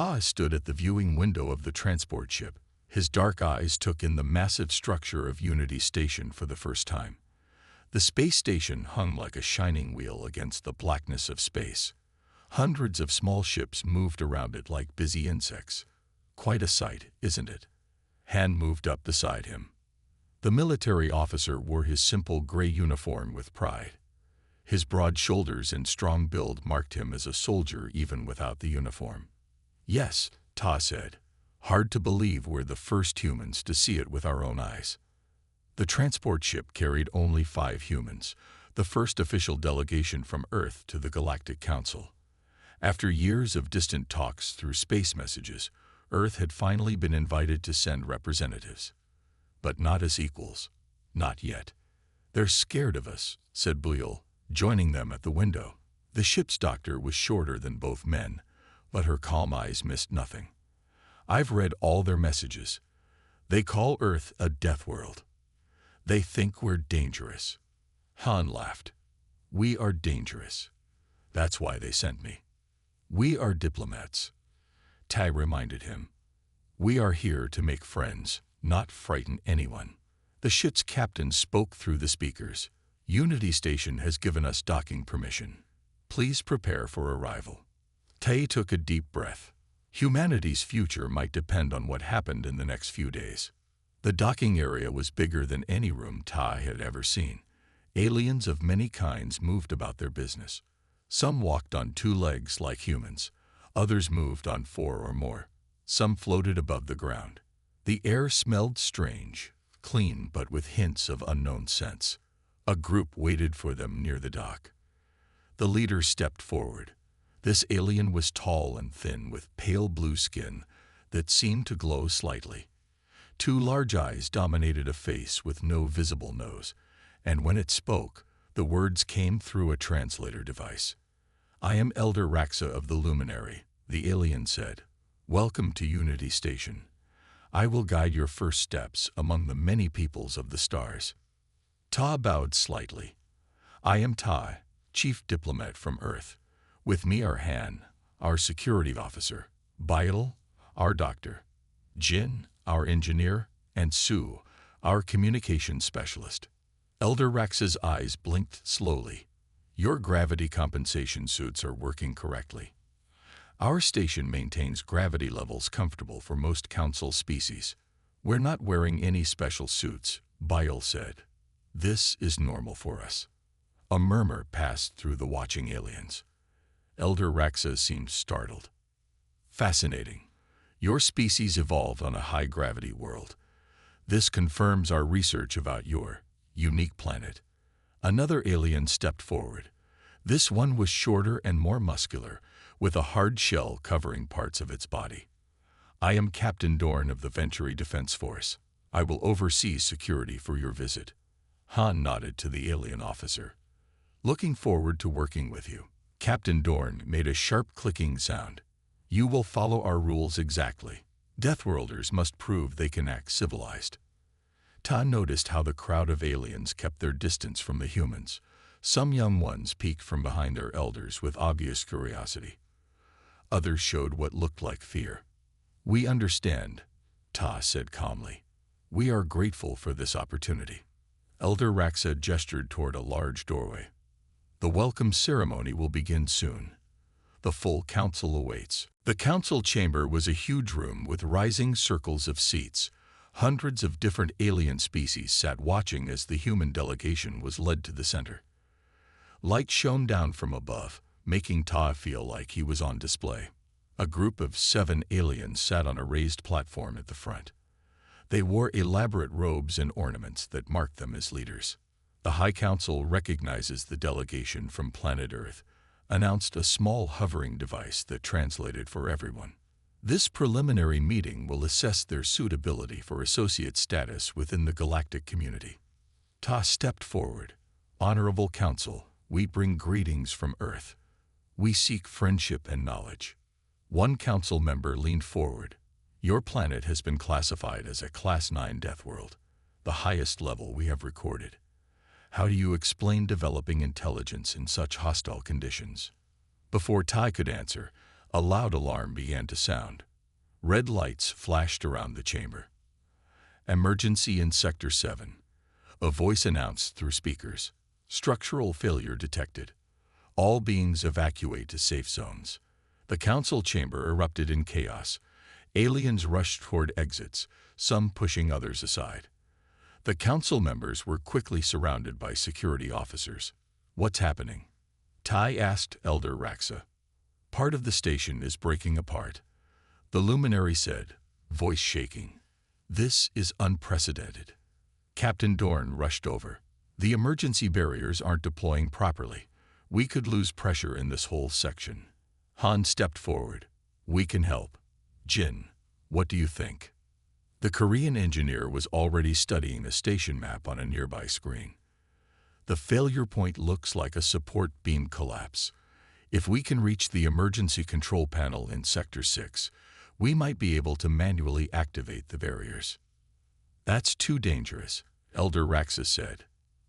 Ta stood at the viewing window of the transport ship. His dark eyes took in the massive structure of Unity Station for the first time. The space station hung like a shining wheel against the blackness of space. Hundreds of small ships moved around it like busy insects. Quite a sight, isn't it? Han moved up beside him. The military officer wore his simple gray uniform with pride. His broad shoulders and strong build marked him as a soldier even without the uniform. Yes, Ta said. Hard to believe we're the first humans to see it with our own eyes. The transport ship carried only 5 humans, the first official delegation from Earth to the Galactic Council. After years of distant talks through space messages, Earth had finally been invited to send representatives. But not as equals. Not yet. They're scared of us, said Buyel, joining them at the window. The ship's doctor was shorter than both men, but her calm eyes missed nothing. I've read all their messages. They call Earth a death world. They think we're dangerous. Han laughed. We are dangerous. That's why they sent me. We are diplomats. Tai reminded him. We are here to make friends, not frighten anyone. The ship's captain spoke through the speakers. Unity Station has given us docking permission. Please prepare for arrival. Tai took a deep breath. Humanity's future might depend on what happened in the next few days. The docking area was bigger than any room Tai had ever seen. Aliens of many kinds moved about their business. Some walked on 2 legs like humans. Others moved on 4 or more. Some floated above the ground. The air smelled strange, clean but with hints of unknown scents. A group waited for them near the dock. The leader stepped forward. This alien was tall and thin with pale blue skin that seemed to glow slightly. 2 large eyes dominated a face with no visible nose, and when it spoke, the words came through a translator device. I am Elder Raxa of the Luminary, the alien said. Welcome to Unity Station. I will guide your first steps among the many peoples of the stars. Ta bowed slightly. I am Ta, chief diplomat from Earth. With me are Han, our security officer, Buyel, our doctor, Jin, our engineer, and Su, our communications specialist. Elder Raxa's eyes blinked slowly. Your gravity compensation suits are working correctly. Our station maintains gravity levels comfortable for most council species. We're not wearing any special suits, Buyel said. This is normal for us. A murmur passed through the watching aliens. Elder Raxa seemed startled. Fascinating. Your species evolved on a high-gravity world. This confirms our research about your unique planet. Another alien stepped forward. This one was shorter and more muscular, with a hard shell covering parts of its body. I am Captain Dorn of the Venturi Defense Force. I will oversee security for your visit. Han nodded to the alien officer. Looking forward to working with you. Captain Dorn made a sharp clicking sound. You will follow our rules exactly. Deathworlders must prove they can act civilized. Ta noticed how the crowd of aliens kept their distance from the humans. Some young ones peeked from behind their elders with obvious curiosity. Others showed what looked like fear. We understand, Ta said calmly. We are grateful for this opportunity. Elder Raxa gestured toward a large doorway. The welcome ceremony will begin soon. The full council awaits. The council chamber was a huge room with rising circles of seats. Hundreds of different alien species sat watching as the human delegation was led to the center. Light shone down from above, making Ta feel like he was on display. A group of 7 aliens sat on a raised platform at the front. They wore elaborate robes and ornaments that marked them as leaders. The High Council recognizes the delegation from planet Earth, announced a small hovering device that translated for everyone. This preliminary meeting will assess their suitability for associate status within the galactic community. Ta stepped forward. Honorable Council, we bring greetings from Earth. We seek friendship and knowledge. One council member leaned forward. Your planet has been classified as a Class 9 death world, the highest level we have recorded. How do you explain developing intelligence in such hostile conditions? Before Tai could answer, A loud alarm began to sound. Red lights flashed around the chamber. Emergency in Sector 7. A voice announced through speakers. Structural failure detected. All beings evacuate to safe zones. The council chamber erupted in chaos. Aliens rushed toward exits, some pushing others aside. The council members were quickly surrounded by security officers. What's happening? Tai asked Elder Raxa. Part of the station is breaking apart. The luminary said, voice shaking. This is unprecedented. Captain Dorn rushed over. The emergency barriers aren't deploying properly. We could lose pressure in this whole section. Han stepped forward. We can help. Jin, what do you think? The Korean engineer was already studying the station map on a nearby screen. The failure point looks like a support beam collapse. If we can reach the emergency control panel in Sector 6, we might be able to manually activate the barriers. That's too dangerous, Elder Raxa said.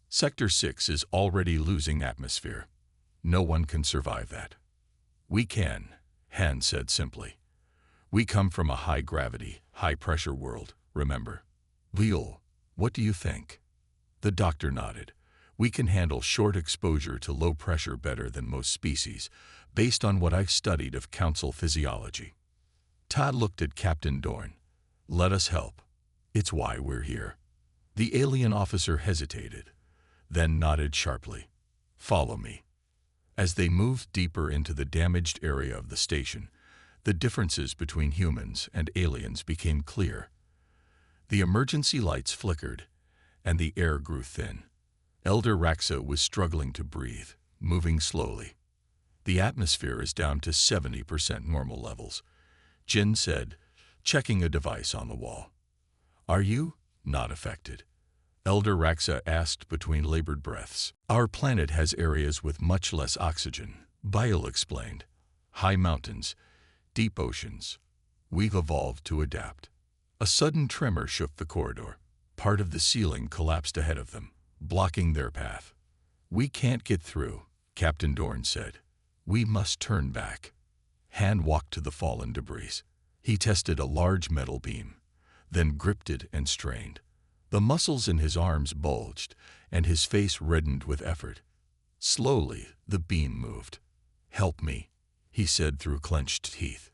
Sector 6 is already losing atmosphere. No one can survive that. We can, Han said simply. We come from a high-gravity, high-pressure world, remember? Leo, what do you think? The doctor nodded. We can handle short exposure to low pressure better than most species, based on what I've studied of council physiology. Todd looked at Captain Dorn. Let us help. It's why we're here. The alien officer hesitated, then nodded sharply. Follow me. As they moved deeper into the damaged area of the station, the differences between humans and aliens became clear. The emergency lights flickered, and the air grew thin. Elder Raxa was struggling to breathe, moving slowly. The atmosphere is down to 70% normal levels, Jin said, checking a device on the wall. Are you not affected? Elder Raxa asked between labored breaths. Our planet has areas with much less oxygen, Bile explained. High mountains, deep oceans. We've evolved to adapt. A sudden tremor shook the corridor. Part of the ceiling collapsed ahead of them, blocking their path. We can't get through, Captain Dorn said. We must turn back. Han walked to the fallen debris. He tested a large metal beam, then gripped it and strained. The muscles in his arms bulged, and his face reddened with effort. Slowly, the beam moved. Help me, he said through clenched teeth.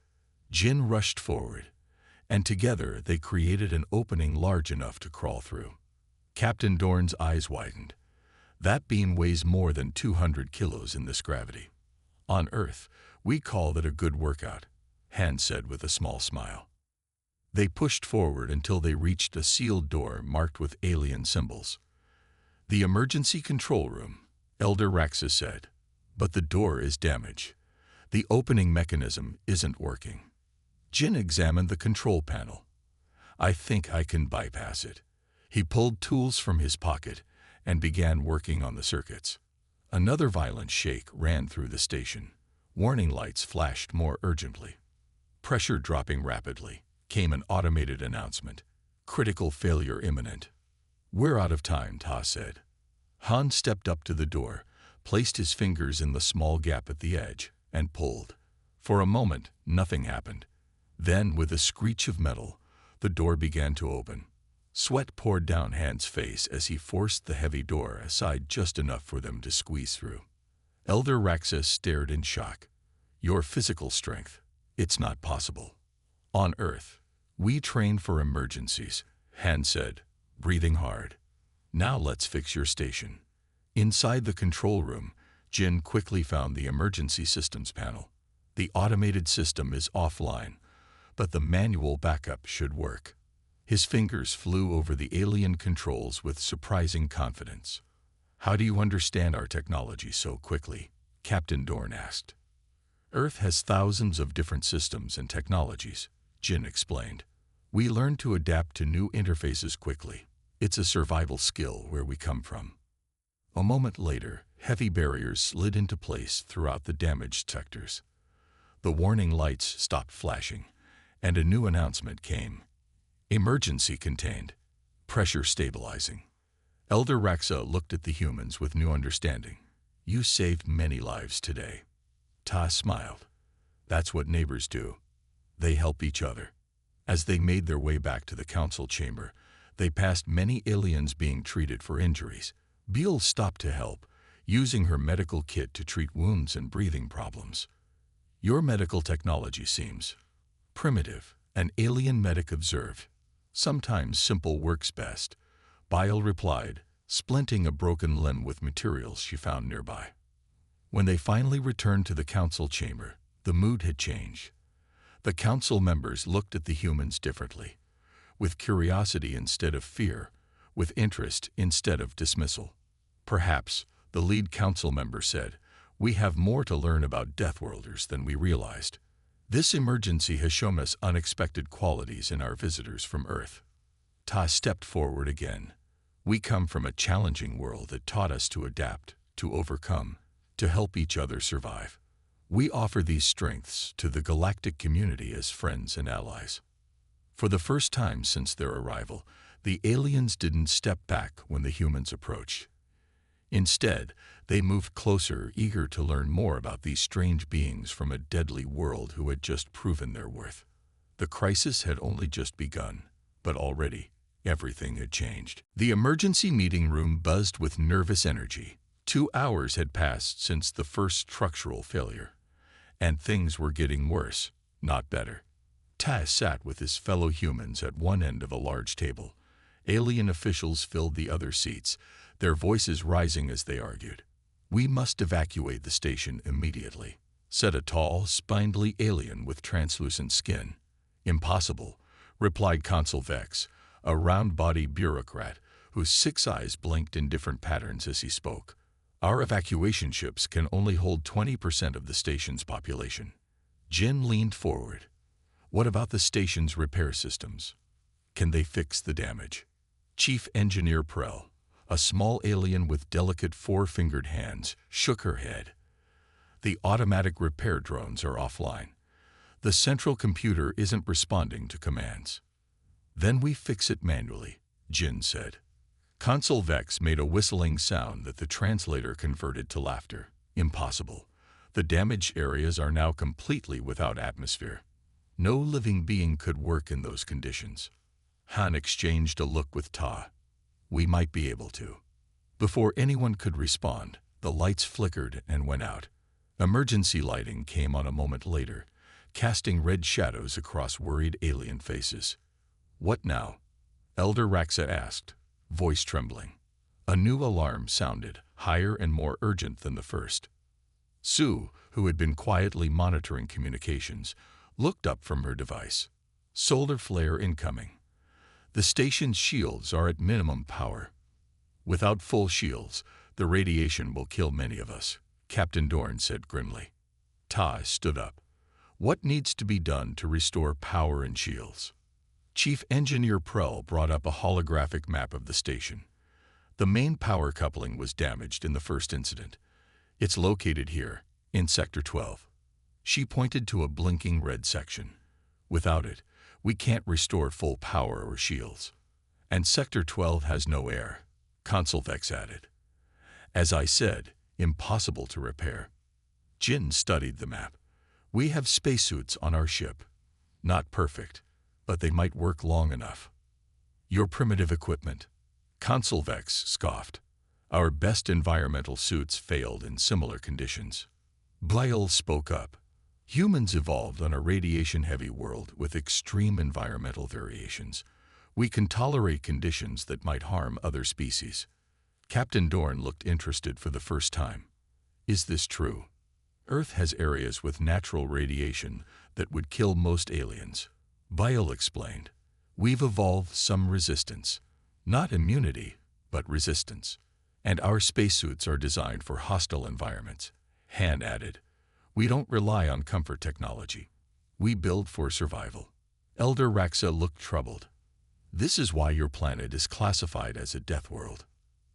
Jin rushed forward, and together they created an opening large enough to crawl through. Captain Dorn's eyes widened. That beam weighs more than 200 kilos in this gravity. On Earth, we call it a good workout, Han said with a small smile. They pushed forward until they reached a sealed door marked with alien symbols. The emergency control room, Elder Raxa said. But the door is damaged. The opening mechanism isn't working. Jin examined the control panel. I think I can bypass it. He pulled tools from his pocket and began working on the circuits. Another violent shake ran through the station. Warning lights flashed more urgently. Pressure dropping rapidly, came an automated announcement. Critical failure imminent. We're out of time, Ta said. Han stepped up to the door, placed his fingers in the small gap at the edge, and pulled. For a moment, nothing happened. Then, with a screech of metal, the door began to open. Sweat poured down Han's face as he forced the heavy door aside just enough for them to squeeze through. Elder Raxa stared in shock. Your physical strength, it's not possible. On Earth, we train for emergencies, Han said, breathing hard. Now let's fix your station. Inside the control room, Jin quickly found the emergency systems panel. The automated system is offline, but the manual backup should work. His fingers flew over the alien controls with surprising confidence. How do you understand our technology so quickly? Captain Dorn asked. Earth has thousands of different systems and technologies, Jin explained. We learn to adapt to new interfaces quickly. It's a survival skill where we come from. A moment later, heavy barriers slid into place throughout the damaged sectors. The warning lights stopped flashing, and a new announcement came. Emergency contained. Pressure stabilizing. Elder Raxa looked at the humans with new understanding. You saved many lives today. Ta smiled. That's what neighbors do. They help each other. As they made their way back to the council chamber, they passed many aliens being treated for injuries. Beale stopped to help, using her medical kit to treat wounds and breathing problems. Your medical technology seems primitive, an alien medic observed. Sometimes simple works best, Beale replied, splinting a broken limb with materials she found nearby. When they finally returned to the council chamber, the mood had changed. The council members looked at the humans differently, with curiosity instead of fear, with interest instead of dismissal. Perhaps, the lead council member said, we have more to learn about Deathworlders than we realized. This emergency has shown us unexpected qualities in our visitors from Earth. Ta stepped forward again. We come from a challenging world that taught us to adapt, to overcome, to help each other survive. We offer these strengths to the galactic community as friends and allies. For the first time since their arrival, the aliens didn't step back when the humans approached. Instead, they moved closer, eager to learn more about these strange beings from a deadly world who had just proven their worth. The crisis had only just begun, but already everything had changed. The emergency meeting room buzzed with nervous energy. 2 hours had passed since the first structural failure, and things were getting worse, not better. Taz sat with his fellow humans at one end of a large table. Alien officials filled the other seats, their voices rising as they argued. We must evacuate the station immediately, said a tall, spindly alien with translucent skin. Impossible, replied Consul Vex, a round-bodied bureaucrat whose 6 eyes blinked in different patterns as he spoke. Our evacuation ships can only hold 20% of the station's population. Jin leaned forward. What about the station's repair systems? Can they fix the damage? Chief Engineer Prell, a small alien with delicate 4-fingered hands, shook her head. The automatic repair drones are offline. The central computer isn't responding to commands. Then we fix it manually, Jin said. Consul Vex made a whistling sound that the translator converted to laughter. Impossible. The damaged areas are now completely without atmosphere. No living being could work in those conditions. Han exchanged a look with Ta. We might be able to. Before anyone could respond, the lights flickered and went out. Emergency lighting came on a moment later, casting red shadows across worried alien faces. What now? Elder Raxa asked, voice trembling. A new alarm sounded, higher and more urgent than the first. Sue, who had been quietly monitoring communications, looked up from her device. Solar flare incoming. The station's shields are at minimum power. Without full shields, the radiation will kill many of us, Captain Dorn said grimly. Ta stood up. What needs to be done to restore power and shields? Chief Engineer Prell brought up a holographic map of the station. The main power coupling was damaged in the first incident. It's located here, in Sector 12. She pointed to a blinking red section. Without it, we can't restore full power or shields. And Sector 12 has no air, Consul Vex added. As I said, impossible to repair. Jin studied the map. We have spacesuits on our ship. Not perfect, but they might work long enough. Your primitive equipment, Consul Vex scoffed. Our best environmental suits failed in similar conditions. Blyle spoke up. Humans evolved on a radiation-heavy world with extreme environmental variations. We can tolerate conditions that might harm other species. Captain Dorn looked interested for the first time. Is this true? Earth has areas with natural radiation that would kill most aliens. Blyle explained. We've evolved some resistance. Not immunity, but resistance. And our spacesuits are designed for hostile environments. Han added. We don't rely on comfort technology. We build for survival. Elder Raxa looked troubled. This is why your planet is classified as a death world.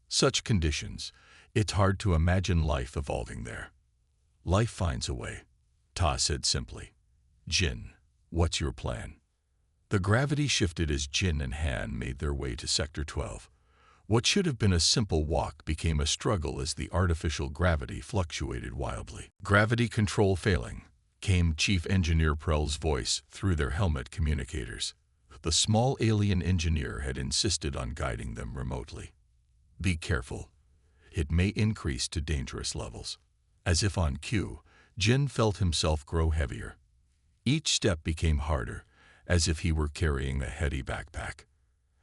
Such conditions, it's hard to imagine life evolving there. Life finds a way, Ta said simply. Jin, what's your plan? The gravity shifted as Jin and Han made their way to Sector 12. What should have been a simple walk became a struggle as the artificial gravity fluctuated wildly. Gravity control failing, came Chief Engineer Prell's voice through their helmet communicators. The small alien engineer had insisted on guiding them remotely. Be careful. It may increase to dangerous levels. As if on cue, Jin felt himself grow heavier. Each step became harder, as if he were carrying a heavy backpack.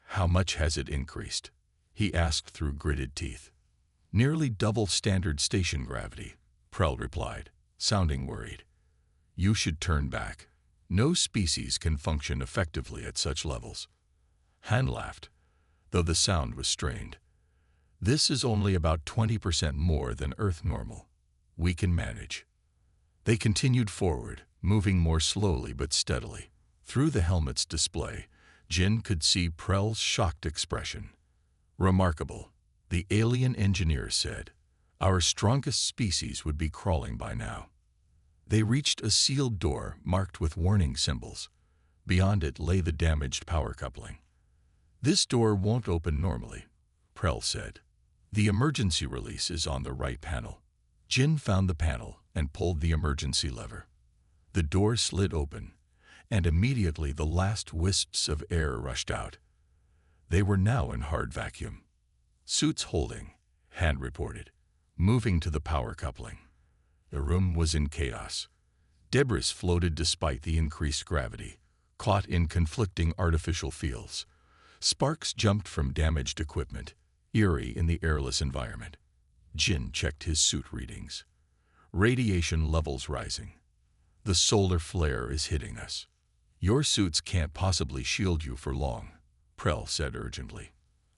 How much has it increased? He asked through gritted teeth. Nearly double standard station gravity, Prell replied, sounding worried. You should turn back. No species can function effectively at such levels. Han laughed, though the sound was strained. This is only about 20% more than Earth normal. We can manage. They continued forward, moving more slowly but steadily. Through the helmet's display, Jin could see Prell's shocked expression. Remarkable, the alien engineer said. Our strongest species would be crawling by now. They reached a sealed door marked with warning symbols. Beyond it lay the damaged power coupling. This door won't open normally, Prell said. The emergency release is on the right panel. Jin found the panel and pulled the emergency lever. The door slid open, and immediately the last wisps of air rushed out. They were now in hard vacuum. Suits holding, Han reported, moving to the power coupling. The room was in chaos. Debris floated despite the increased gravity, caught in conflicting artificial fields. Sparks jumped from damaged equipment, eerie in the airless environment. Jin checked his suit readings. Radiation levels rising. The solar flare is hitting us. Your suits can't possibly shield you for long, Prell said urgently.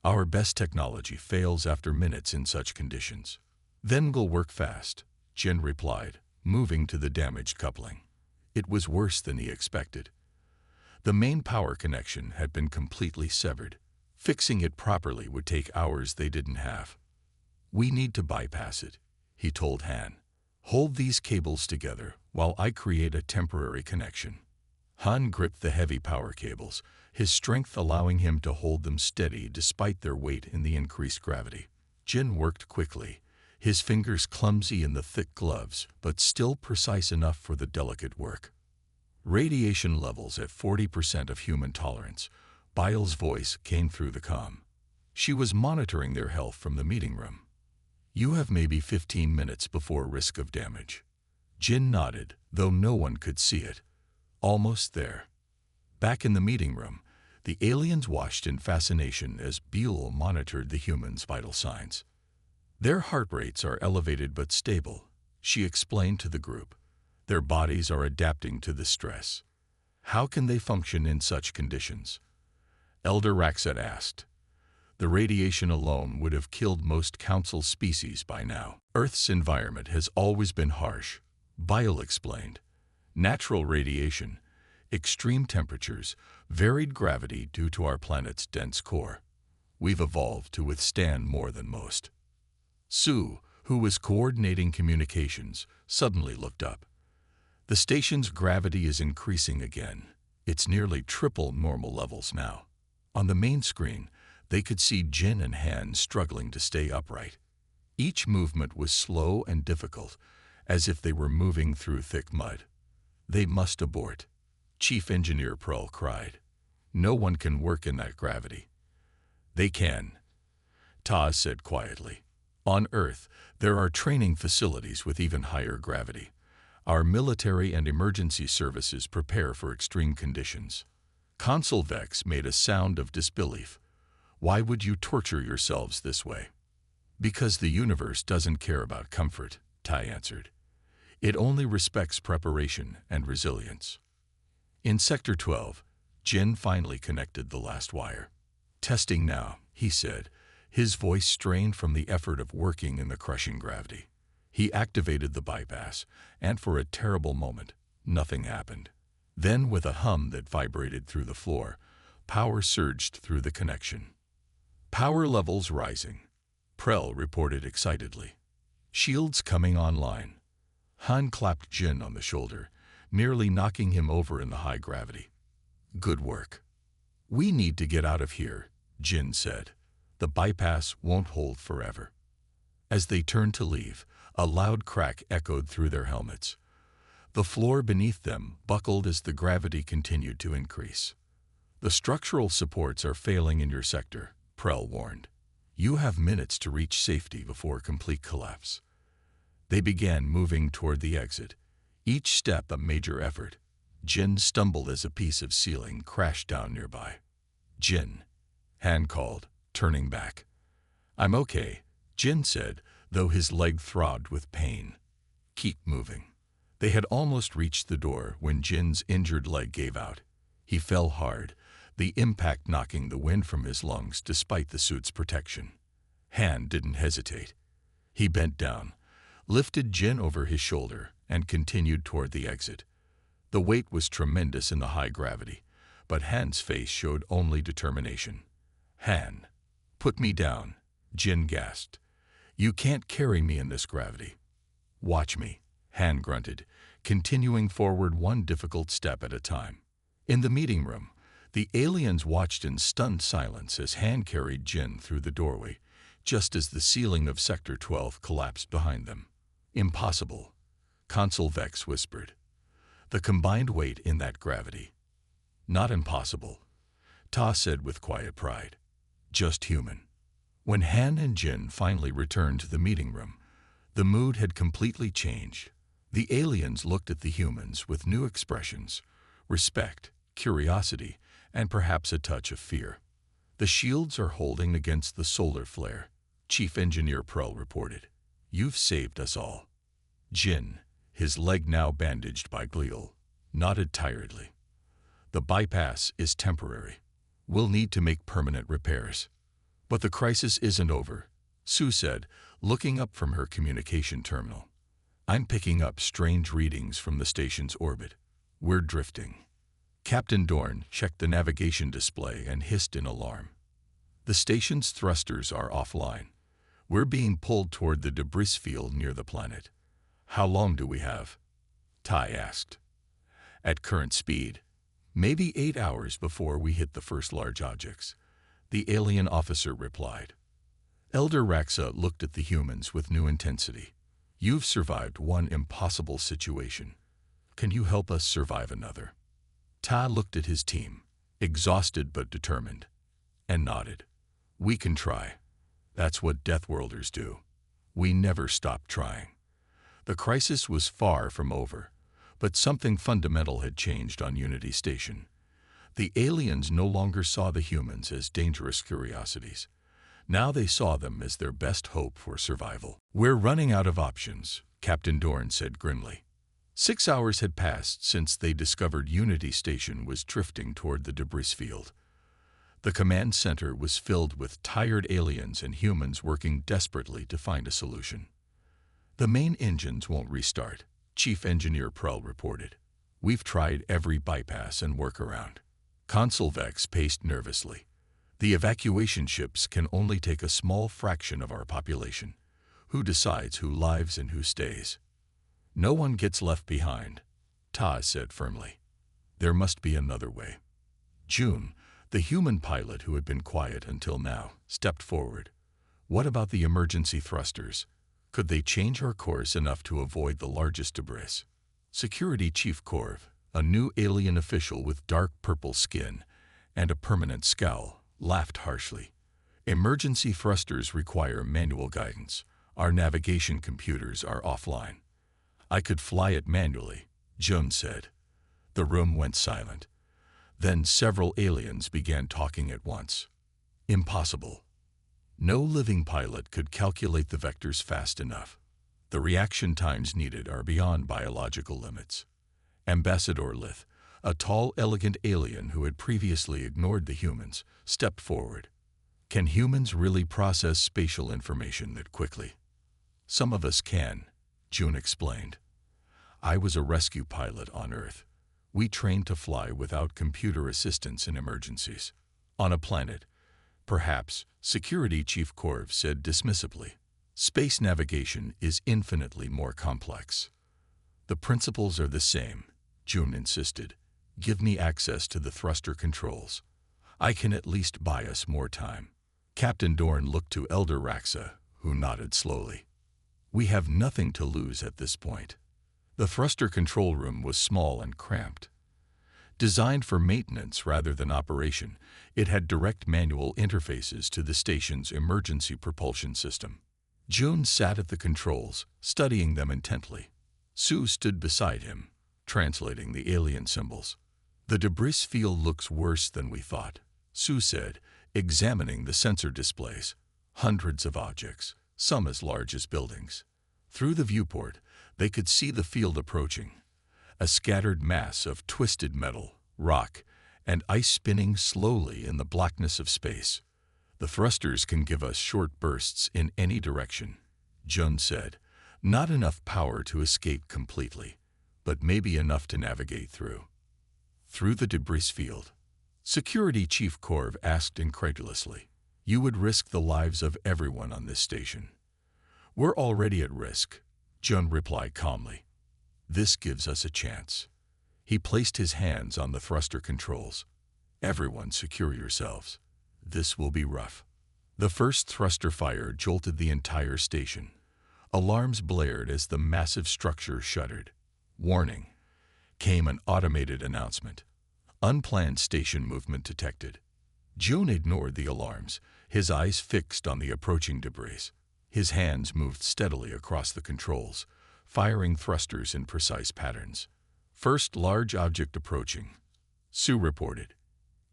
Our best technology fails after minutes in such conditions. Then we'll work fast, Jin replied, moving to the damaged coupling. It was worse than he expected. The main power connection had been completely severed. Fixing it properly would take hours they didn't have. We need to bypass it, he told Han. Hold these cables together while I create a temporary connection. Han gripped the heavy power cables, his strength allowing him to hold them steady despite their weight in the increased gravity. Jin worked quickly, his fingers clumsy in the thick gloves, but still precise enough for the delicate work. Radiation levels at 40% of human tolerance. Bile's voice came through the comm. She was monitoring their health from the meeting room. You have maybe 15 minutes before risk of damage. Jin nodded, though no one could see it. Almost there. Back in the meeting room, the aliens watched in fascination as Bile monitored the humans' vital signs. Their heart rates are elevated but stable, she explained to the group. Their bodies are adapting to the stress. How can they function in such conditions? Elder Raxet asked. The radiation alone would have killed most council species by now. Earth's environment has always been harsh, Bile explained. Natural radiation, extreme temperatures, varied gravity due to our planet's dense core. We've evolved to withstand more than most. Sue, who was coordinating communications, suddenly looked up. The station's gravity is increasing again. It's nearly triple normal levels now. On the main screen, they could see Jin and Han struggling to stay upright. Each movement was slow and difficult, as if they were moving through thick mud. They must abort, Chief Engineer Prell cried. No one can work in that gravity. They can, Taz said quietly. On Earth, there are training facilities with even higher gravity. Our military and emergency services prepare for extreme conditions. Consul Vex made a sound of disbelief. Why would you torture yourselves this way? Because the universe doesn't care about comfort, Tai answered. It only respects preparation and resilience. In Sector 12, Jin finally connected the last wire. Testing now, he said, his voice strained from the effort of working in the crushing gravity. He activated the bypass, and for a terrible moment, nothing happened. Then, with a hum that vibrated through the floor, power surged through the connection. Power levels rising, Prell reported excitedly. Shields coming online. Han clapped Jin on the shoulder, nearly knocking him over in the high gravity. Good work. We need to get out of here, Jin said. The bypass won't hold forever. As they turned to leave, a loud crack echoed through their helmets. The floor beneath them buckled as the gravity continued to increase. "The structural supports are failing in your sector," Prell warned. "You have minutes to reach safety before complete collapse." They began moving toward the exit, each step a major effort. Jin stumbled as a piece of ceiling crashed down nearby. "Jin," Han called, turning back. "I'm okay," Jin said, though his leg throbbed with pain. "Keep moving." They had almost reached the door when Jin's injured leg gave out. He fell hard, the impact knocking the wind from his lungs despite the suit's protection. Han didn't hesitate. He bent down, lifted Jin over his shoulder, and continued toward the exit. The weight was tremendous in the high gravity, but Han's face showed only determination. "Han, put me down," Jin gasped. "You can't carry me in this gravity." "Watch me," Han grunted, continuing forward one difficult step at a time. In the meeting room, the aliens watched in stunned silence as Han carried Jin through the doorway, just as the ceiling of Sector 12 collapsed behind them. "Impossible," Consul Vex whispered. "The combined weight in that gravity." "Not impossible," Ta said with quiet pride. "Just human." When Han and Jin finally returned to the meeting room, the mood had completely changed. The aliens looked at the humans with new expressions: respect, curiosity, and perhaps a touch of fear. "The shields are holding against the solar flare," Chief Engineer Pearl reported. "You've saved us all." Jin, his leg now bandaged by glial, nodded tiredly. "The bypass is temporary. We'll need to make permanent repairs." "But the crisis isn't over," Sue said, looking up from her communication terminal. "I'm picking up strange readings from the station's orbit. We're drifting." Captain Dorn checked the navigation display and hissed in alarm. "The station's thrusters are offline. We're being pulled toward the debris field near the planet." "How long do we have?" Tai asked. "At current speed, maybe 8 hours before we hit the first large objects," the alien officer replied. Elder Raxa looked at the humans with new intensity. "You've survived one impossible situation. Can you help us survive another?" Ta looked at his team, exhausted but determined, and nodded. "We can try. That's what Deathworlders do. We never stop trying." The crisis was far from over, but something fundamental had changed on Unity Station. The aliens no longer saw the humans as dangerous curiosities. Now they saw them as their best hope for survival. "We're running out of options," Captain Dorn said grimly. 6 hours had passed since they discovered Unity Station was drifting toward the debris field. The command center was filled with tired aliens and humans working desperately to find a solution. "The main engines won't restart," Chief Engineer Pearl reported. "We've tried every bypass and workaround." Consul Vex paced nervously. "The evacuation ships can only take a small fraction of our population. Who decides who lives and who stays?" "No one gets left behind," Ta said firmly. "There must be another way." June, the human pilot who had been quiet until now, stepped forward. "What about the emergency thrusters? Could they change our course enough to avoid the largest debris?" Security Chief Korv, a new alien official with dark purple skin and a permanent scowl, laughed harshly. "Emergency thrusters require manual guidance. Our navigation computers are offline." "I could fly it manually," Jun said. The room went silent. Then several aliens began talking at once. "Impossible. No living pilot could calculate the vectors fast enough. The reaction times needed are beyond biological limits." Ambassador Lith, a tall, elegant alien who had previously ignored the humans, stepped forward. "Can humans really process spatial information that quickly?" "Some of us can," June explained. "I was a rescue pilot on Earth. We trained to fly without computer assistance in emergencies. On a planet, perhaps," Security Chief Korv said dismissively. "Space navigation is infinitely more complex." "The principles are the same," June insisted. "Give me access to the thruster controls. I can at least buy us more time." Captain Dorn looked to Elder Raxa, who nodded slowly. "We have nothing to lose at this point." The thruster control room was small and cramped. Designed for maintenance rather than operation, it had direct manual interfaces to the station's emergency propulsion system. June sat at the controls, studying them intently. Sue stood beside him, translating the alien symbols. "The debris field looks worse than we thought," Sue said, examining the sensor displays. Hundreds of objects, some as large as buildings. Through the viewport, they could see the field approaching. A scattered mass of twisted metal, rock, and ice spinning slowly in the blackness of space. "The thrusters can give us short bursts in any direction," Jun said. "Not enough power to escape completely, but maybe enough to navigate through." "Through the debris field?" Security Chief Korv asked incredulously. "You would risk the lives of everyone on this station." "We're already at risk," Jun replied calmly. "This gives us a chance." He placed his hands on the thruster controls. "Everyone secure yourselves. This will be rough." The first thruster fire jolted the entire station. Alarms blared as the massive structure shuddered. "Warning," came an automated announcement. "Unplanned station movement detected." June ignored the alarms, his eyes fixed on the approaching debris. His hands moved steadily across the controls, firing thrusters in precise patterns. "First large object approaching," Sue reported.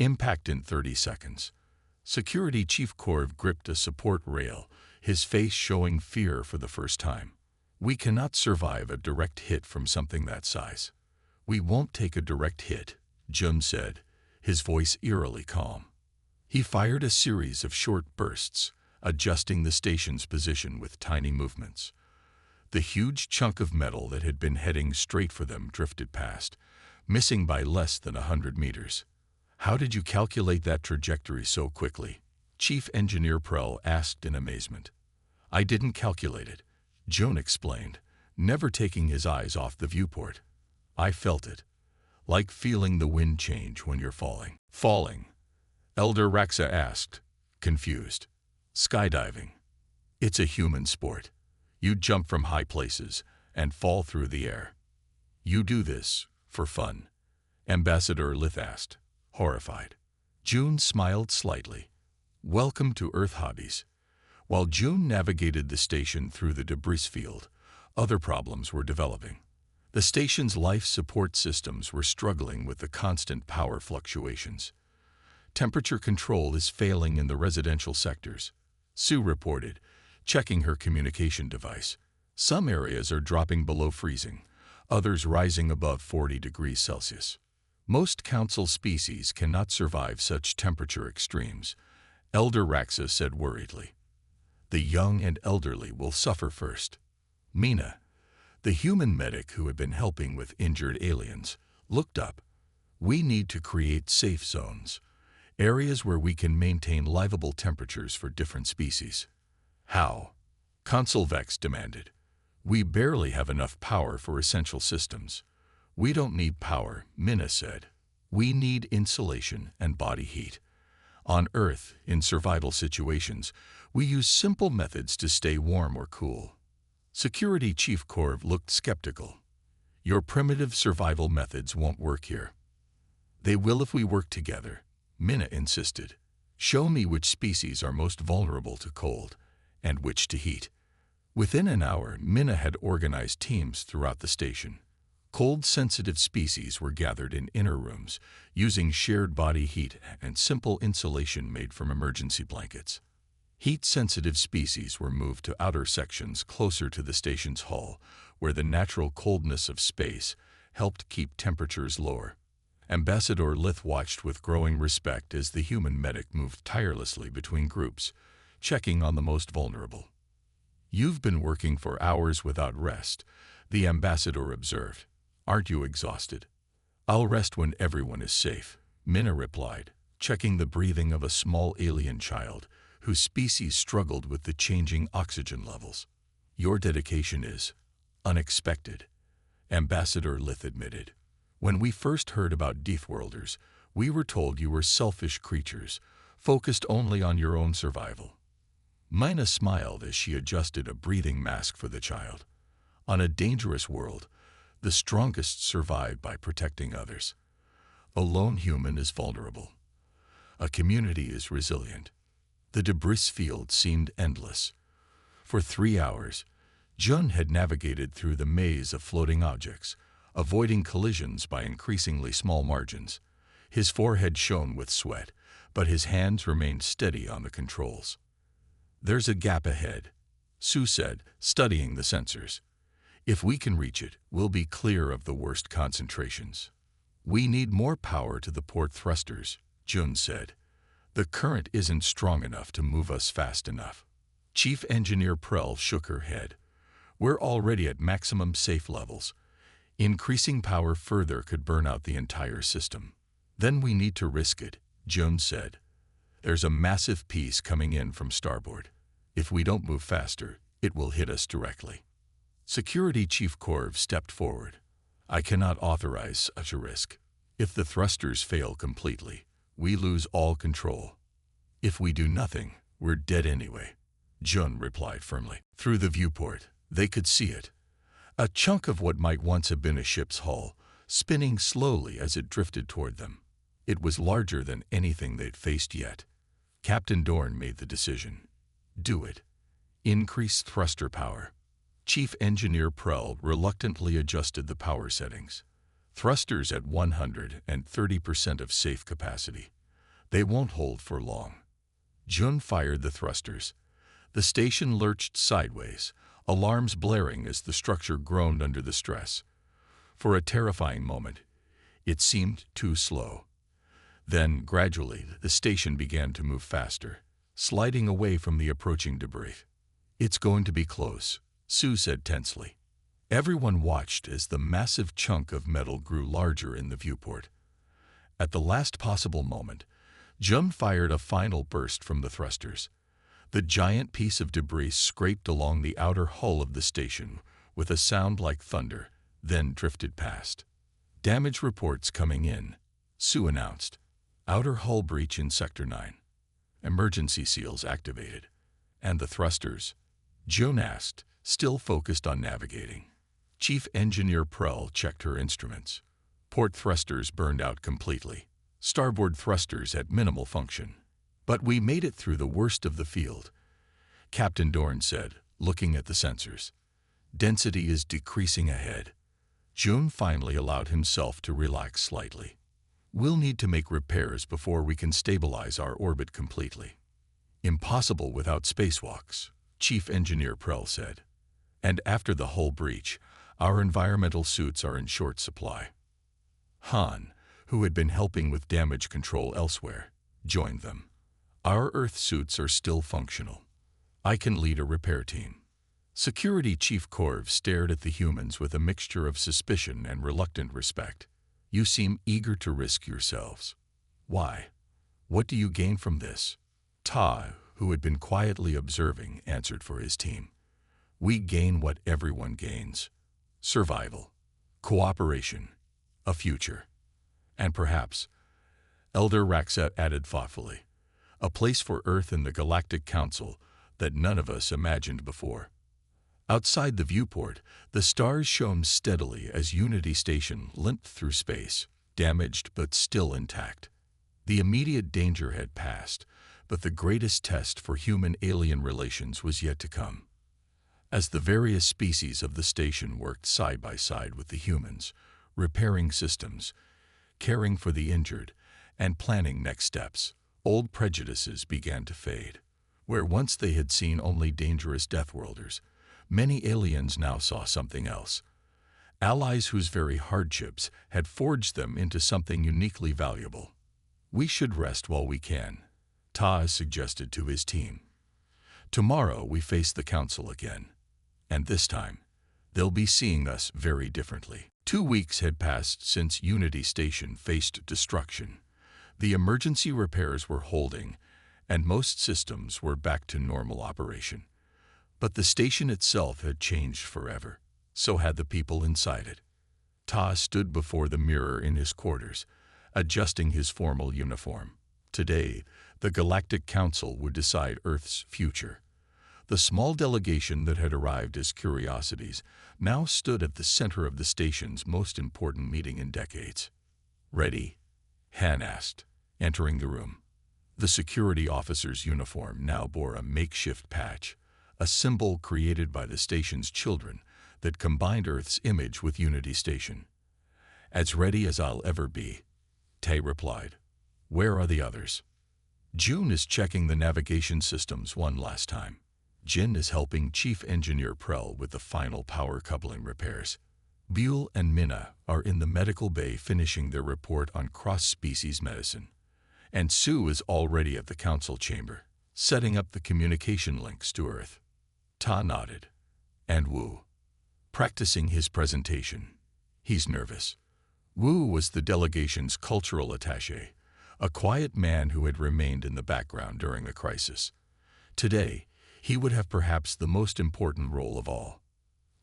"Impact in 30 seconds." Security Chief Korv gripped a support rail, his face showing fear for the first time. "We cannot survive a direct hit from something that size." "We won't take a direct hit," Jun said, his voice eerily calm. He fired a series of short bursts, adjusting the station's position with tiny movements. The huge chunk of metal that had been heading straight for them drifted past, missing by less than 100 meters. "How did you calculate that trajectory so quickly?" Chief Engineer Prell asked in amazement. "I didn't calculate it," Jun explained, never taking his eyes off the viewport. "I felt it. Like feeling the wind change when you're falling." "Falling?" Elder Raxa asked, confused. "Skydiving. It's a human sport. You jump from high places and fall through the air." "You do this for fun?" Ambassador Lith asked, horrified. June smiled slightly. "Welcome to Earth hobbies." While June navigated the station through the debris field, other problems were developing. The station's life support systems were struggling with the constant power fluctuations. "Temperature control is failing in the residential sectors," Sue reported, checking her communication device. "Some areas are dropping below freezing, others rising above 40 degrees Celsius. Most council species cannot survive such temperature extremes," Elder Raxa said worriedly. "The young and elderly will suffer first." Mina, the human medic who had been helping with injured aliens, looked up. "We need to create safe zones, areas where we can maintain livable temperatures for different species." "How?" Consul Vex demanded. "We barely have enough power for essential systems." "We don't need power," Mina said. "We need insulation and body heat. On Earth, in survival situations, we use simple methods to stay warm or cool." Security Chief Korv looked skeptical. "Your primitive survival methods won't work here." "They will if we work together," Mina insisted. "Show me which species are most vulnerable to cold, and which to heat." Within an hour, Mina had organized teams throughout the station. Cold-sensitive species were gathered in inner rooms, using shared body heat and simple insulation made from emergency blankets. Heat-sensitive species were moved to outer sections closer to the station's hull, where the natural coldness of space helped keep temperatures lower. Ambassador Lith watched with growing respect as the human medic moved tirelessly between groups, checking on the most vulnerable. "You've been working for hours without rest," the ambassador observed. "Aren't you exhausted?" "I'll rest when everyone is safe," Mina replied, checking the breathing of a small alien child whose species struggled with the changing oxygen levels. "Your dedication is unexpected," Ambassador Lith admitted. "When we first heard about Deathworlders, we were told you were selfish creatures, focused only on your own survival." Mina smiled as she adjusted a breathing mask for the child. "On a dangerous world, The strongest survive by protecting others. A lone human is vulnerable. A community is resilient. The debris field seemed endless. For 3 hours, Jun had navigated through the maze of floating objects, avoiding collisions by increasingly small margins. His forehead shone with sweat, but his hands remained steady on the controls. "There's a gap ahead," Sue said, studying the sensors. "If we can reach it, we'll be clear of the worst concentrations." "We need more power to the port thrusters," Jun said. "The current isn't strong enough to move us fast enough." Chief Engineer Prell shook her head. "We're already at maximum safe levels. Increasing power further could burn out the entire system." "Then we need to risk it," Jun said. "There's a massive piece coming in from starboard. If we don't move faster, it will hit us directly." Security Chief Korv stepped forward. "I cannot authorize such a risk. If the thrusters fail completely, we lose all control. If we do nothing, we're dead anyway," Jun replied firmly. Through the viewport, they could see it. A chunk of what might once have been a ship's hull, spinning slowly as it drifted toward them. It was larger than anything they'd faced yet. Captain Dorn made the decision. "Do it. Increase thruster power." Chief Engineer Prell reluctantly adjusted the power settings. Thrusters at 130% of safe capacity. They won't hold for long. Jun fired the thrusters. The station lurched sideways, alarms blaring as the structure groaned under the stress. For a terrifying moment, it seemed too slow. Then, gradually, the station began to move faster, sliding away from the approaching debris. "It's going to be close," Sue said tensely. Everyone watched as the massive chunk of metal grew larger in the viewport. At the last possible moment, Jun fired a final burst from the thrusters. The giant piece of debris scraped along the outer hull of the station with a sound like thunder, then drifted past. "Damage reports coming in," Sue announced. "Outer hull breach in Sector 9. Emergency seals activated." "And the thrusters?" Jun asked, still focused on navigating. Chief Engineer Prell checked her instruments. "Port thrusters burned out completely. Starboard thrusters at minimal function. But we made it through the worst of the field," Captain Dorn said, looking at the sensors. "Density is decreasing ahead." Jun finally allowed himself to relax slightly. "We'll need to make repairs before we can stabilize our orbit completely." "Impossible without spacewalks," Chief Engineer Prell said. "And after the hull breach, our environmental suits are in short supply." Han, who had been helping with damage control elsewhere, joined them. "Our Earth suits are still functional. I can lead a repair team." Security Chief Korv stared at the humans with a mixture of suspicion and reluctant respect. "You seem eager to risk yourselves. Why? What do you gain from this?" Ta, who had been quietly observing, answered for his team. "We gain what everyone gains. Survival, cooperation, a future. And perhaps," Elder Raxa added thoughtfully, "a place for Earth in the Galactic Council that none of us imagined before." Outside the viewport, the stars shone steadily as Unity Station limped through space, damaged but still intact. The immediate danger had passed, but the greatest test for human-alien relations was yet to come. As the various species of the station worked side by side with the humans, repairing systems, caring for the injured, and planning next steps, old prejudices began to fade. Where once they had seen only dangerous Deathworlders, many aliens now saw something else. Allies whose very hardships had forged them into something uniquely valuable. "We should rest while we can," Ta suggested to his team. "Tomorrow we face the Council again. And this time, they'll be seeing us very differently." 2 weeks had passed since Unity Station faced destruction. The emergency repairs were holding, and most systems were back to normal operation. But the station itself had changed forever. So had the people inside it. Ta stood before the mirror in his quarters, adjusting his formal uniform. Today, the Galactic Council would decide Earth's future. The small delegation that had arrived as curiosities now stood at the center of the station's most important meeting in decades. "Ready?" Han asked, entering the room. The security officer's uniform now bore a makeshift patch, a symbol created by the station's children that combined Earth's image with Unity Station. "As ready as I'll ever be," Tay replied. "Where are the others?" "June is checking the navigation systems one last time. Jin is helping Chief Engineer Prell with the final power coupling repairs. Buell and Minna are in the medical bay finishing their report on cross-species medicine. And Sue is already at the council chamber, setting up the communication links to Earth." Ta nodded. "And Wu?" "Practicing his presentation. He's nervous." Wu was the delegation's cultural attaché, a quiet man who had remained in the background during the crisis. Today, he would have perhaps the most important role of all.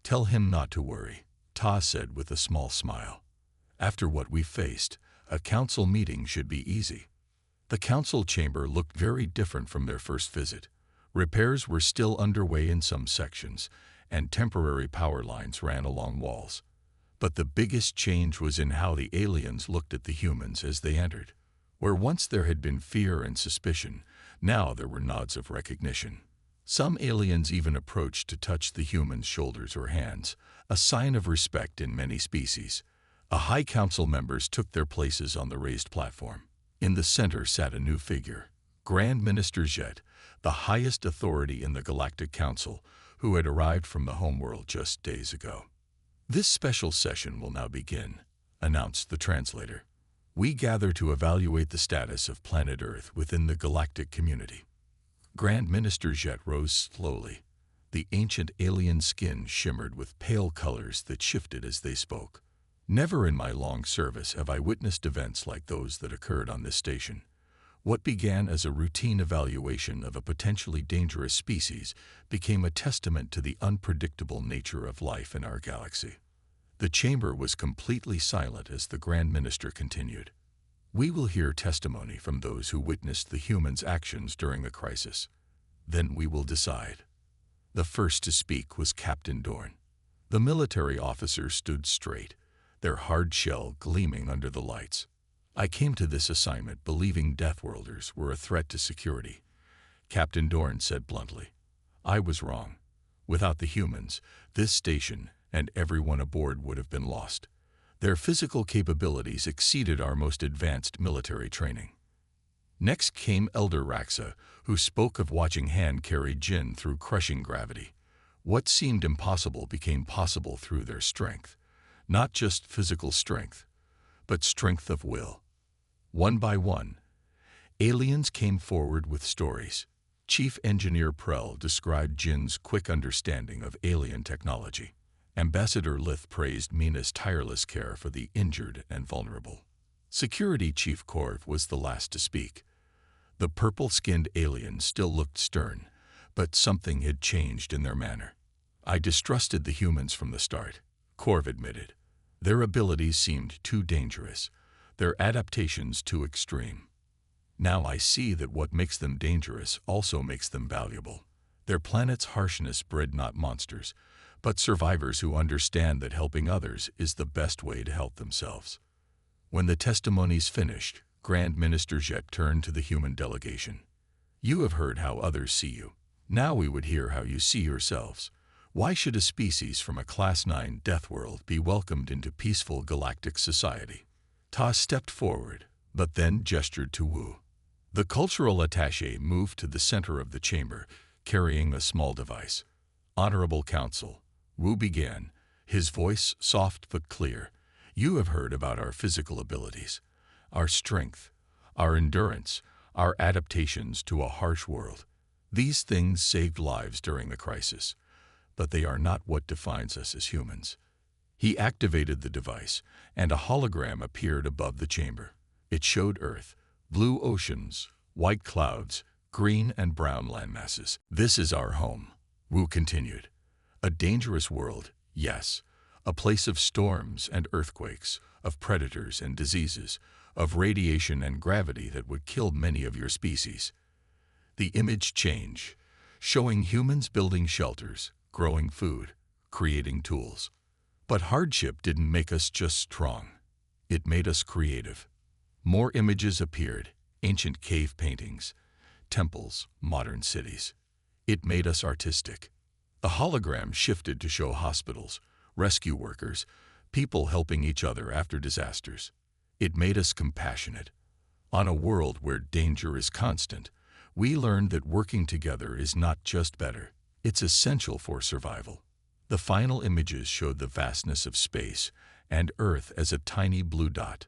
"Tell him not to worry," Ta said with a small smile. "After what we faced, a council meeting should be easy." The council chamber looked very different from their first visit. Repairs were still underway in some sections, and temporary power lines ran along walls. But the biggest change was in how the aliens looked at the humans as they entered. Where once there had been fear and suspicion, now there were nods of recognition. Some aliens even approached to touch the humans' shoulders or hands, a sign of respect in many species. High council members took their places on the raised platform. In the center sat a new figure, Grand Minister Jet, the highest authority in the Galactic Council, who had arrived from the homeworld just days ago. "This special session will now begin," announced the translator. "We gather to evaluate the status of planet Earth within the galactic community." Grand Minister Jet rose slowly. The ancient alien skin shimmered with pale colors that shifted as they spoke. "Never in my long service have I witnessed events like those that occurred on this station. What began as a routine evaluation of a potentially dangerous species became a testament to the unpredictable nature of life in our galaxy." The chamber was completely silent as the Grand Minister continued. "We will hear testimony from those who witnessed the humans' actions during the crisis. Then we will decide." The first to speak was Captain Dorn. The military officer stood straight, their hard shell gleaming under the lights. "I came to this assignment believing Deathworlders were a threat to security," Captain Dorn said bluntly. "I was wrong. Without the humans, this station and everyone aboard would have been lost. Their physical capabilities exceeded our most advanced military training." Next came Elder Raxa, who spoke of watching Han carry Jin through crushing gravity. What seemed impossible became possible through their strength. Not just physical strength, but strength of will. One by one, aliens came forward with stories. Chief Engineer Prell described Jin's quick understanding of alien technology. Ambassador Lith praised Mina's tireless care for the injured and vulnerable. Security Chief Korv was the last to speak. The purple-skinned aliens still looked stern, but something had changed in their manner. "I distrusted the humans from the start," Korv admitted. "Their abilities seemed too dangerous, their adaptations too extreme. Now I see that what makes them dangerous also makes them valuable. Their planet's harshness bred not monsters, but survivors who understand that helping others is the best way to help themselves." When the testimonies finished, Grand Minister Jet turned to the human delegation. "You have heard how others see you. Now we would hear how you see yourselves. Why should a species from a Class 9 death world be welcomed into peaceful galactic society?" Ta stepped forward, but then gestured to Wu. The cultural attaché moved to the center of the chamber, carrying a small device. "Honorable Council," Wu began, his voice soft but clear. "You have heard about our physical abilities, our strength, our endurance, our adaptations to a harsh world. These things saved lives during the crisis, but they are not what defines us as humans." He activated the device, and a hologram appeared above the chamber. It showed Earth, blue oceans, white clouds, green and brown landmasses. "This is our home," Wu continued. "A dangerous world, yes. A place of storms and earthquakes, of predators and diseases, of radiation and gravity that would kill many of your species." The image changed, showing humans building shelters, growing food, creating tools. But hardship didn't make us just strong. It made us creative. More images appeared, ancient cave paintings, temples, modern cities. It made us artistic. The hologram shifted to show hospitals, rescue workers, people helping each other after disasters. It made us compassionate. On a world where danger is constant, we learned that working together is not just better, it's essential for survival. The final images showed the vastness of space and Earth as a tiny blue dot.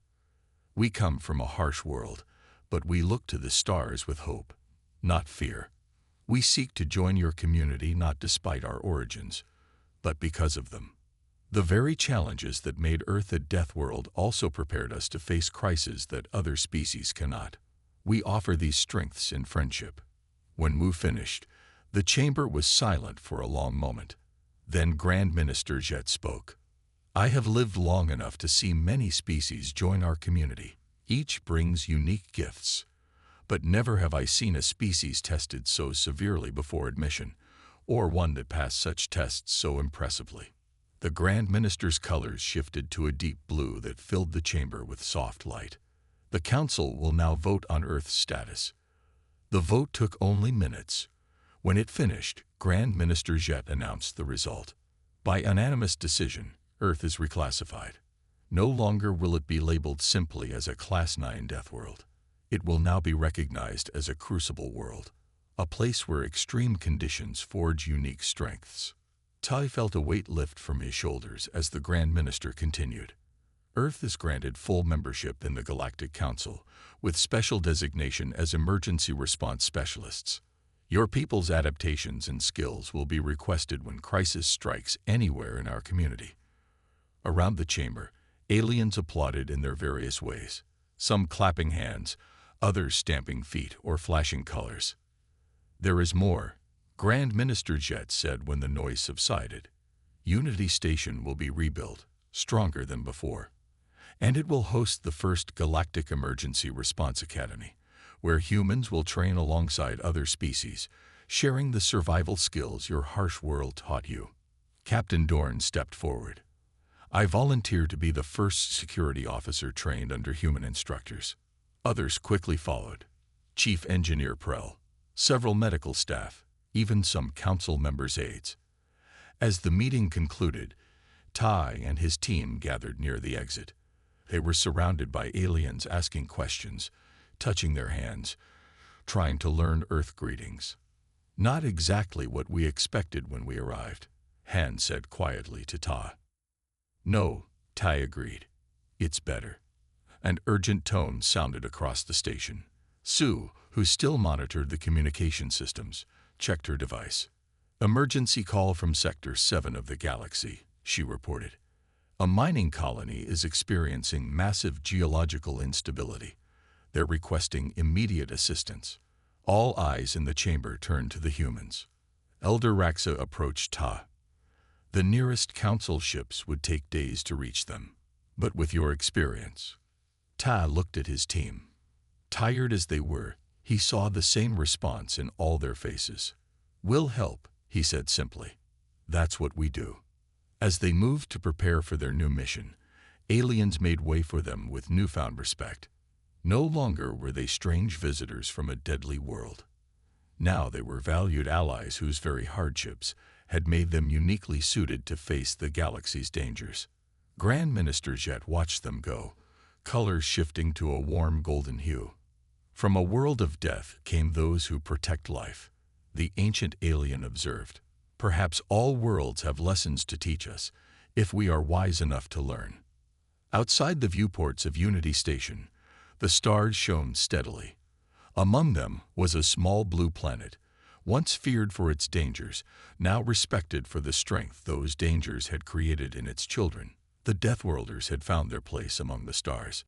We come from a harsh world, but we look to the stars with hope, not fear. We seek to join your community not despite our origins, but because of them. The very challenges that made Earth a death world also prepared us to face crises that other species cannot. We offer these strengths in friendship. When Mu finished, the chamber was silent for a long moment. Then Grand Minister Jet spoke. I have lived long enough to see many species join our community. Each brings unique gifts. But never have I seen a species tested so severely before admission, or one that passed such tests so impressively. The Grand Minister's colors shifted to a deep blue that filled the chamber with soft light. The Council will now vote on Earth's status. The vote took only minutes. When it finished, Grand Minister Jet announced the result. By unanimous decision, Earth is reclassified. No longer will it be labeled simply as a Class 9 death world. It will now be recognized as a crucible world, a place where extreme conditions forge unique strengths. Tai felt a weight lift from his shoulders as the Grand Minister continued. Earth is granted full membership in the Galactic Council, with special designation as emergency response specialists. Your people's adaptations and skills will be requested when crisis strikes anywhere in our community. Around the chamber, aliens applauded in their various ways, some clapping hands, others stamping feet or flashing colors. There is more, Grand Minister Jet said when the noise subsided. Unity Station will be rebuilt, stronger than before. And it will host the first Galactic Emergency Response Academy, where humans will train alongside other species, sharing the survival skills your harsh world taught you. Captain Dorn stepped forward. I volunteer to be the first security officer trained under human instructors. Others quickly followed. Chief Engineer Prell, several medical staff, even some council members' aides. As the meeting concluded, Tai and his team gathered near the exit. They were surrounded by aliens asking questions, touching their hands, trying to learn Earth greetings. Not exactly what we expected when we arrived, Han said quietly to Tai. No, Tai agreed. It's better. An urgent tone sounded across the station. Sue, who still monitored the communication systems, checked her device. Emergency call from Sector 7 of the galaxy, she reported. A mining colony is experiencing massive geological instability. They're requesting immediate assistance. All eyes in the chamber turned to the humans. Elder Raxa approached Ta. The nearest council ships would take days to reach them. But with your experience. Ta looked at his team. Tired as they were, he saw the same response in all their faces. We'll help, he said simply. That's what we do. As they moved to prepare for their new mission, aliens made way for them with newfound respect. No longer were they strange visitors from a deadly world. Now they were valued allies whose very hardships had made them uniquely suited to face the galaxy's dangers. Grand Minister Jet watched them go, colors shifting to a warm golden hue. From a world of death came those who protect life, the ancient alien observed. Perhaps all worlds have lessons to teach us, if we are wise enough to learn. Outside the viewports of Unity Station, the stars shone steadily. Among them was a small blue planet, once feared for its dangers, now respected for the strength those dangers had created in its children. The Deathworlders had found their place among the stars.